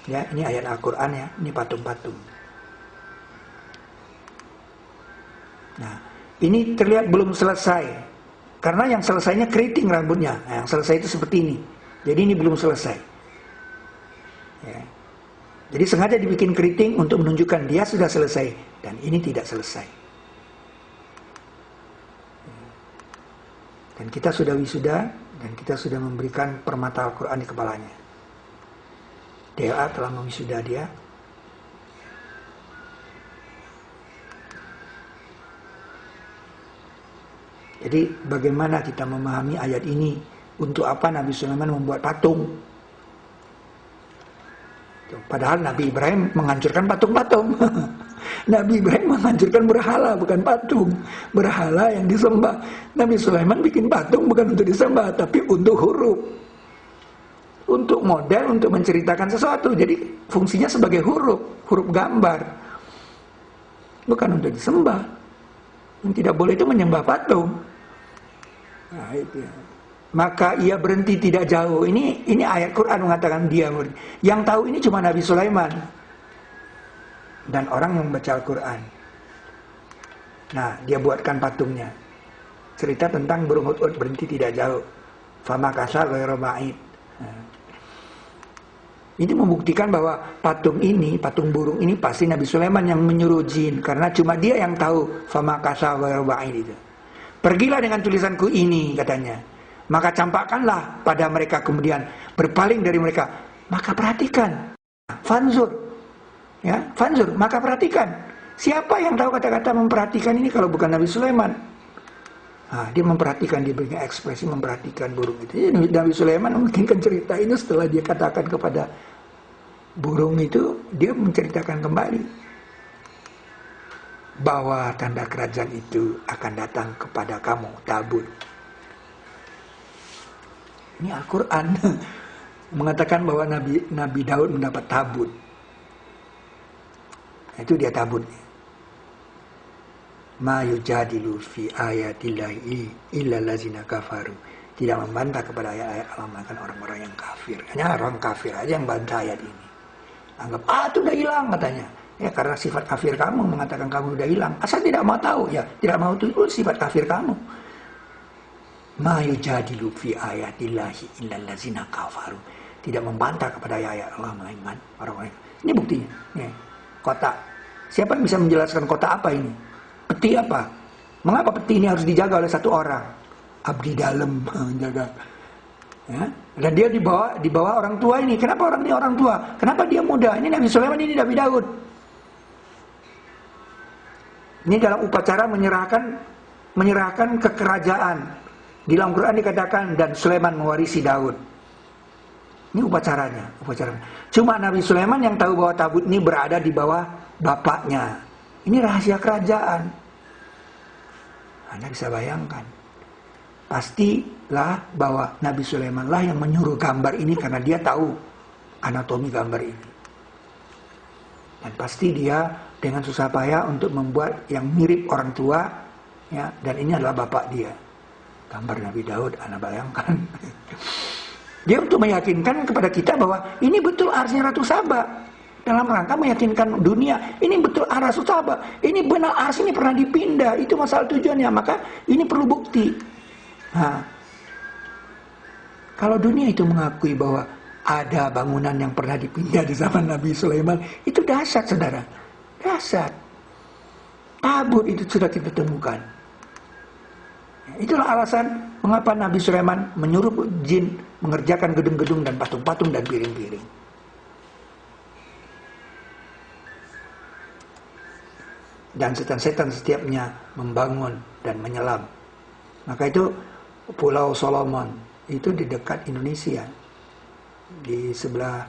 Ya, ini ayat Al-Quran ya, ini patung-patung. Nah, ini terlihat belum selesai. Karena yang selesainya keriting rambutnya. Nah, yang selesai itu seperti ini. Jadi ini belum selesai. Ya. Jadi sengaja dibikin keriting untuk menunjukkan dia sudah selesai. Dan ini tidak selesai. Dan kita sudah wisuda, dan kita sudah memberikan permata Al-Quran di kepalanya. DLA telah mewisuda dia. Jadi bagaimana kita memahami ayat ini? Untuk apa Nabi Sulaiman membuat patung? Padahal Nabi Ibrahim menghancurkan patung-patung. Nabi Ibrahim menghancurkan berhala, bukan patung. Berhala yang disembah. Nabi Sulaiman bikin patung bukan untuk disembah, tapi untuk huruf. Untuk model, untuk menceritakan sesuatu. Jadi fungsinya sebagai huruf gambar. Bukan untuk disembah. Yang tidak boleh itu menyembah patung. Nah, itu ya. Maka ia berhenti tidak jauh. Ini ayat Quran mengatakan dia berhenti. Yang tahu ini cuma Nabi Sulaiman. Dan orang yang membaca Al-Quran. Nah, dia buatkan patungnya. Cerita tentang burung hudhud berhenti tidak jauh. Fama kasar ghairu ba'id. Ini membuktikan bahwa patung burung ini pasti Nabi Sulaiman yang menyuruh jin. Karena cuma dia yang tahu fama kasar ghairu ba'id itu. Pergilah dengan tulisanku ini, katanya. Maka campakkanlah pada mereka, kemudian berpaling dari mereka. Maka perhatikan. Fanzur. Ya, fanzur. Maka perhatikan. Siapa yang tahu kata-kata memperhatikan ini kalau bukan Nabi Sulaiman? Nah, dia memperhatikan, dia berikan ekspresi memperhatikan burung itu. Jadi Nabi Sulaiman memungkinkan cerita ini setelah dia katakan kepada burung itu, dia menceritakan kembali. bahwa tanda kerajaan itu akan datang kepada kamu, tabut. Ini Al-Quran mengatakan bahwa Nabi Daud mendapat tabut. Itu dia tabutnya. Ma yujadilu fi ayatillahi illa allazina kafaru. Tidak membantah kepada ayat-ayat Allah melainkan orang-orang yang kafir. Hanya orang kafir aja yang bantah ayat ini. Anggap, itu udah hilang katanya. Ya karena sifat kafir kamu mengatakan kamu udah hilang. Asal tidak mau tahu ya, tidak mau itu sifat kafir kamu. Ma yujadilu fi ayatillahi illa allazina kafaru. Tidak membantah kepada ayat Allah melainkan orang-orang. Ini buktinya. Nih, kotak. Siapa yang bisa menjelaskan kotak apa ini? Peti apa? Mengapa peti ini harus dijaga oleh satu orang? Abdi dalam menjaga. Ya? Dan dia dibawa orang tua ini. Kenapa orang ini orang tua? Kenapa dia muda? Ini Nabi Sulaiman, ini Nabi Daud. Ini dalam upacara menyerahkan kekerajaan. Di dalam Quran dikatakan dan Sulaiman mewarisi Daud. Ini upacaranya. Cuma Nabi Sulaiman yang tahu bahwa tabut ini berada di bawah bapaknya. Ini rahasia kerajaan. Anda bisa bayangkan. Pastilah bahwa Nabi Sulaiman lah yang menyuruh gambar ini karena dia tahu anatomi gambar ini. Dan pasti dia dengan susah payah untuk membuat yang mirip orang tua, ya, dan ini adalah bapak dia. Gambar Nabi Daud, Anda bayangkan. Dia untuk meyakinkan kepada kita bahwa ini betul arsnya Ratu Saba. Dalam rangka meyakinkan dunia, ini betul Ratu Saba. Ini benar ars ini pernah dipindah. Itu masalah tujuannya. Maka ini perlu bukti. Nah, kalau dunia itu mengakui bahwa ada bangunan yang pernah dipindah di zaman Nabi Sulaiman, itu dahsyat, saudara. Dahsyat. Tabut itu sudah kita temukan. Itulah alasan mengapa Nabi Sulaiman menyuruh jin mengerjakan gedung-gedung dan patung-patung dan piring-piring. Dan setan-setan setiapnya membangun dan menyelam. Maka itu Pulau Solomon itu di dekat Indonesia, di sebelah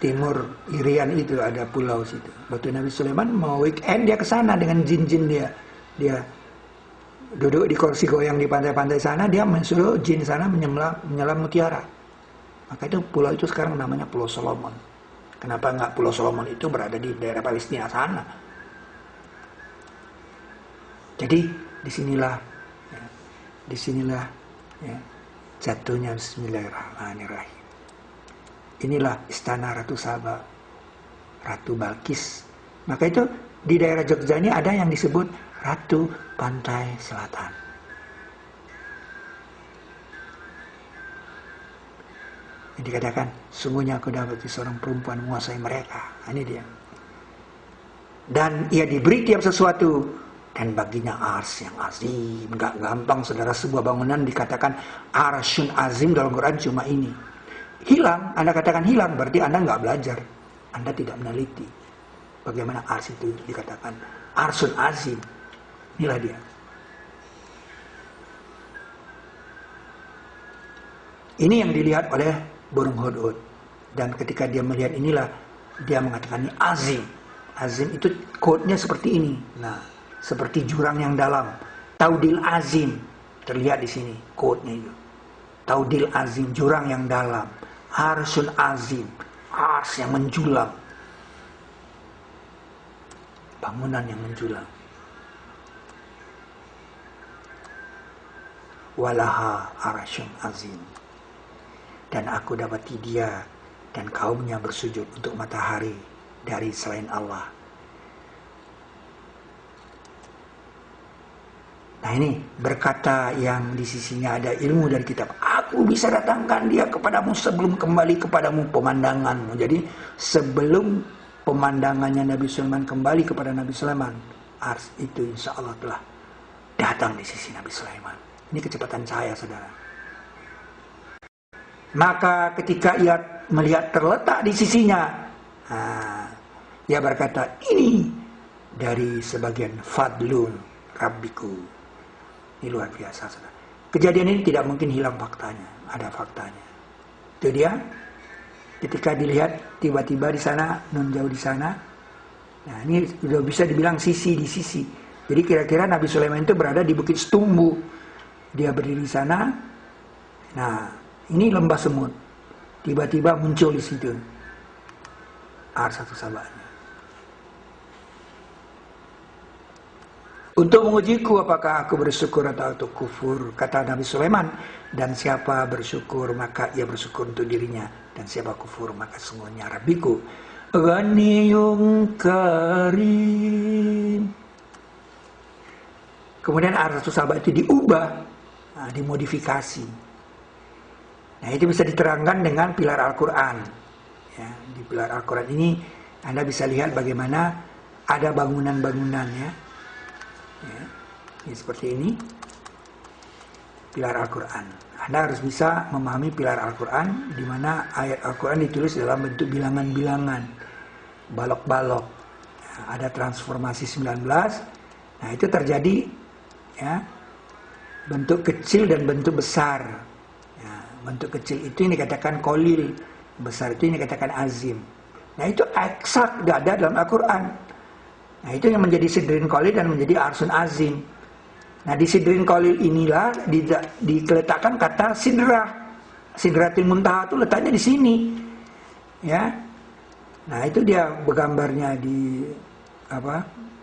timur Irian itu ada pulau situ. Waktu Nabi Sulaiman mau weekend dia ke sana dengan jin-jin dia. Dia duduk di kursi goyang di pantai-pantai sana, dia mensuruh jin sana menyelam mutiara. Maka itu pulau itu sekarang namanya Pulau Solomon. Kenapa nggak Pulau Solomon itu berada di daerah Palestina sana? Jadi disinilah ya, jatuhnya Bismillahirrahmanirrahim. Inilah istana Ratu Saba, Ratu Balkis. Maka itu di daerah Jogja ini ada yang disebut Ratu Pantai Selatan. Yang dikatakan, sungguhnya aku dapati seorang perempuan menguasai mereka. Ini dia. Dan ia diberi tiap sesuatu. Dan baginya ars yang azim. Gak gampang, saudara, sebuah bangunan dikatakan arsyun azim dalam Quran cuma ini. Hilang, Anda katakan hilang, berarti Anda gak belajar. Anda tidak meneliti. Bagaimana ars itu dikatakan arsyun azim. Inilah dia. Ini yang dilihat oleh burung hudhud. Dan ketika dia melihat inilah, dia mengatakan ini azim. Azim itu kodenya seperti ini. Nah, seperti jurang yang dalam. Taudil azim. Terlihat di sini kodenya itu. Taudil azim, jurang yang dalam. Arsyun azim, ars yang menjulang. Bangunan yang menjulang. Walaha arsyun azim. Dan aku dapati dia dan kaumnya bersujud untuk matahari dari selain Allah. Nah ini berkata yang di sisinya ada ilmu dari kitab. Aku bisa datangkan dia kepadamu sebelum kembali kepadamu pemandanganmu. Jadi sebelum pemandangannya Nabi Sulaiman kembali kepada Nabi Sulaiman, ars itu insya Allah telah datang di sisi Nabi Sulaiman. Ini kecepatan cahaya, saudara. Maka ketika ia melihat terletak di sisinya, ia berkata, ini dari sebagian fadlun Rabbiku. Ini luar biasa, saudara. Kejadian ini tidak mungkin hilang faktanya. Ada faktanya. Itu dia. Ketika dilihat tiba-tiba di sana, non jauh di sana, Nah, ini sudah bisa dibilang sisi di sisi. Jadi kira-kira Nabi Sulaiman itu berada di Bukit Setumbu. Dia berdiri di sana. Nah, ini lembah semut. Tiba-tiba muncul di situ Arsatu Sabanya. Untuk mengujiku apakah aku bersyukur atau kufur, kata Nabi Sulaiman. Dan siapa bersyukur maka ia bersyukur untuk dirinya, dan siapa kufur maka sungguhnya Rabbiku Ghaniyun Karim. Kemudian Arsatu Sabah itu diubah, dimodifikasi. Nah, itu bisa diterangkan dengan pilar Al-Quran. Ya, di pilar Al-Quran ini Anda bisa lihat bagaimana ada bangunan-bangunannya. Ya, ini seperti ini. Pilar Al-Quran. Anda harus bisa memahami pilar Al-Quran, di mana ayat Al-Quran ditulis dalam bentuk bilangan-bilangan, balok-balok. Nah, ada transformasi 19. Nah, itu terjadi ya, bentuk kecil dan bentuk besar. Ya, bentuk kecil itu ini dikatakan kolil, besar itu ini dikatakan azim. Nah, itu eksak tidak ada dalam Al-Quran. Nah, itu yang menjadi sidrin kolil dan menjadi arsun azim. Nah, di sidrin kolil inilah diletakkan kata sidrah. Sidratil muntaha itu letaknya di sini. Ya. Nah, itu dia bergambarnya di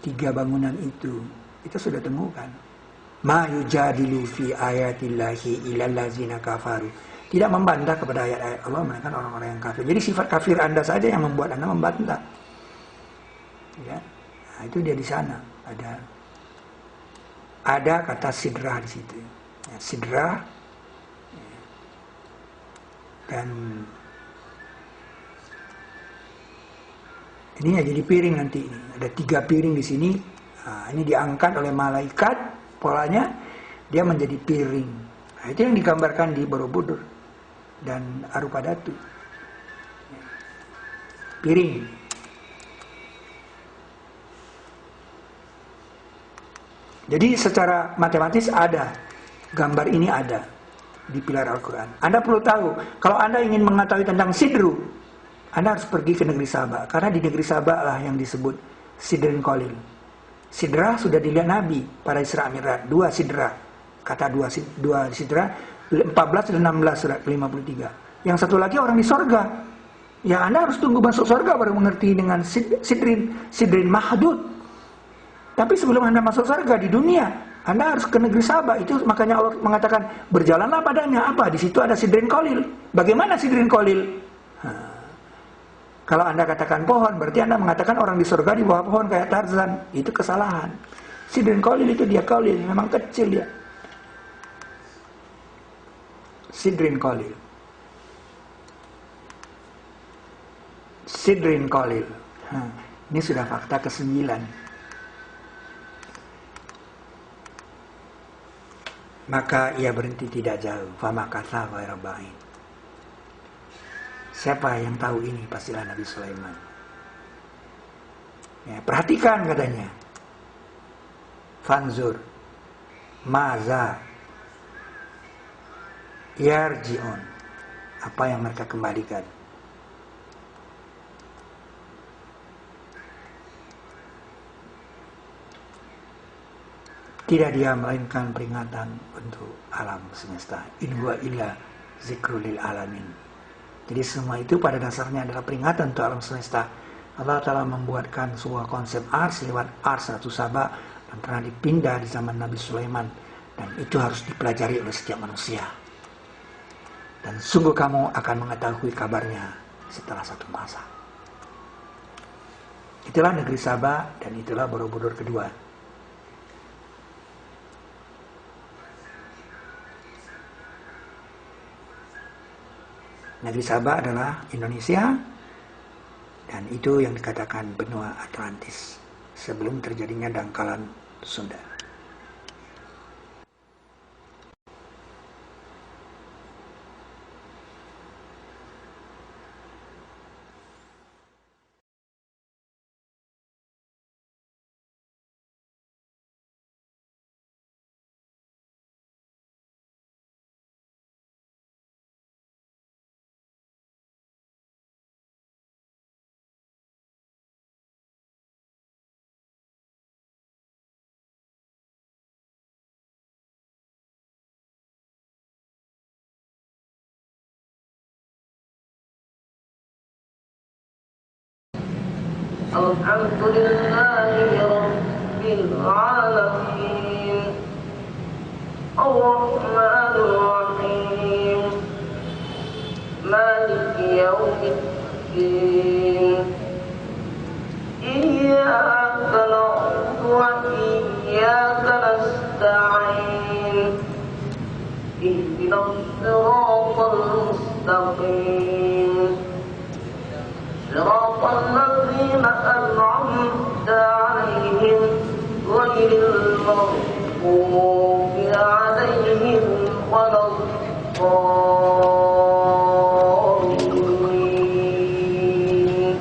tiga bangunan itu. Kita sudah temukan. Ma yujadilu fi ayatillahi illal ladzina kafaru. Tidak membantah kepada ayat-ayat Allah melainkan orang-orang yang kafir. Jadi sifat kafir Anda saja yang membuat Anda membantah. Ya. Nah, itu dia di sana ada kata sidrah di situ. Ya, sidrah. Ya. Dan ini ya jadi piring nanti ini. Ada 3 piring di sini. Nah, ini diangkat oleh malaikat, polanya dia menjadi piring. Nah, itu yang digambarkan di Borobudur dan Arupadatu. Piring. Jadi secara matematis ada, gambar ini ada di pilar Al-Quran. Anda perlu tahu, kalau Anda ingin mengetahui tentang sidru, Anda harus pergi ke negeri Sabah. Karena di negeri Sabah lah yang disebut sidrin kolil. Sidrah sudah dilihat Nabi pada Isra Mi'raj. 2 sidrah. Kata 2 sidrah, 14 dan 16 surat 53. Yang satu lagi orang di sorga. Ya, Anda harus tunggu masuk sorga baru mengerti dengan sidrin mahdud. Tapi sebelum Anda masuk surga di dunia, Anda harus ke negeri Sabah. Itu makanya Allah mengatakan, berjalanlah padanya. Apa? Di situ ada sidrin kolil. Bagaimana sidrin kolil? Kalau Anda katakan pohon, berarti Anda mengatakan orang di surga di bawah pohon kayak Tarzan. Itu kesalahan. Sidrin kolil itu dia kolil, memang kecil dia. Sidrin kolil. Sidrin kolil. Ini sudah fakta ke-9. Maka ia berhenti tidak jauh. Famakatha ghairu ba'id. Siapa yang tahu ini? Pastilah Nabi Sulaiman. Ya, perhatikan katanya. Fanzur maza yarji'un. Apa yang mereka kembalikan? Tidak dia melainkan peringatan untuk alam semesta. In huwa illa zikrul lil alamin. Jadi semua itu pada dasarnya adalah peringatan untuk alam semesta. Allah Ta'ala membuatkan sebuah konsep ars lewat Arsatu Sabah dan pernah dipindah di zaman Nabi Sulaiman. Dan itu harus dipelajari oleh setiap manusia. Dan sungguh kamu akan mengetahui kabarnya setelah satu masa. Itulah negeri Sabah dan itulah Borobudur kedua. Negeri Sabah adalah Indonesia, dan itu yang dikatakan benua Atlantis sebelum terjadinya dangkalan Sunda. Alhamdulillahi Rabbil Alamin. Ar-Rahmanir Rahim. Maliki Yawmiddin. Iyyaka na'budu wa iyyaka nasta'in. Ihdinas siratal mustaqim. Siratal ladzina an'amta 'alaihim ghairil maghdubi 'alaihim waladdallin.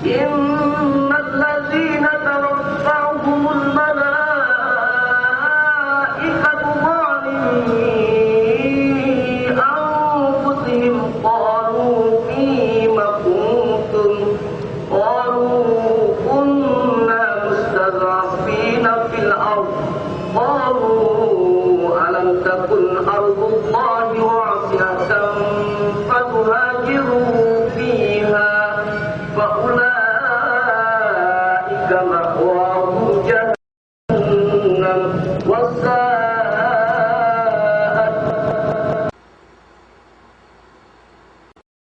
Innal ladzina tawaffahumul malaa'ikatu zalimi anfusihim qalu fima kuntum qalu kunna mustad'afina fil ardh qalu alam takun ardullahi wasi'atan fatuhajiru fiha فأولئك مأواهم جهنم وساءت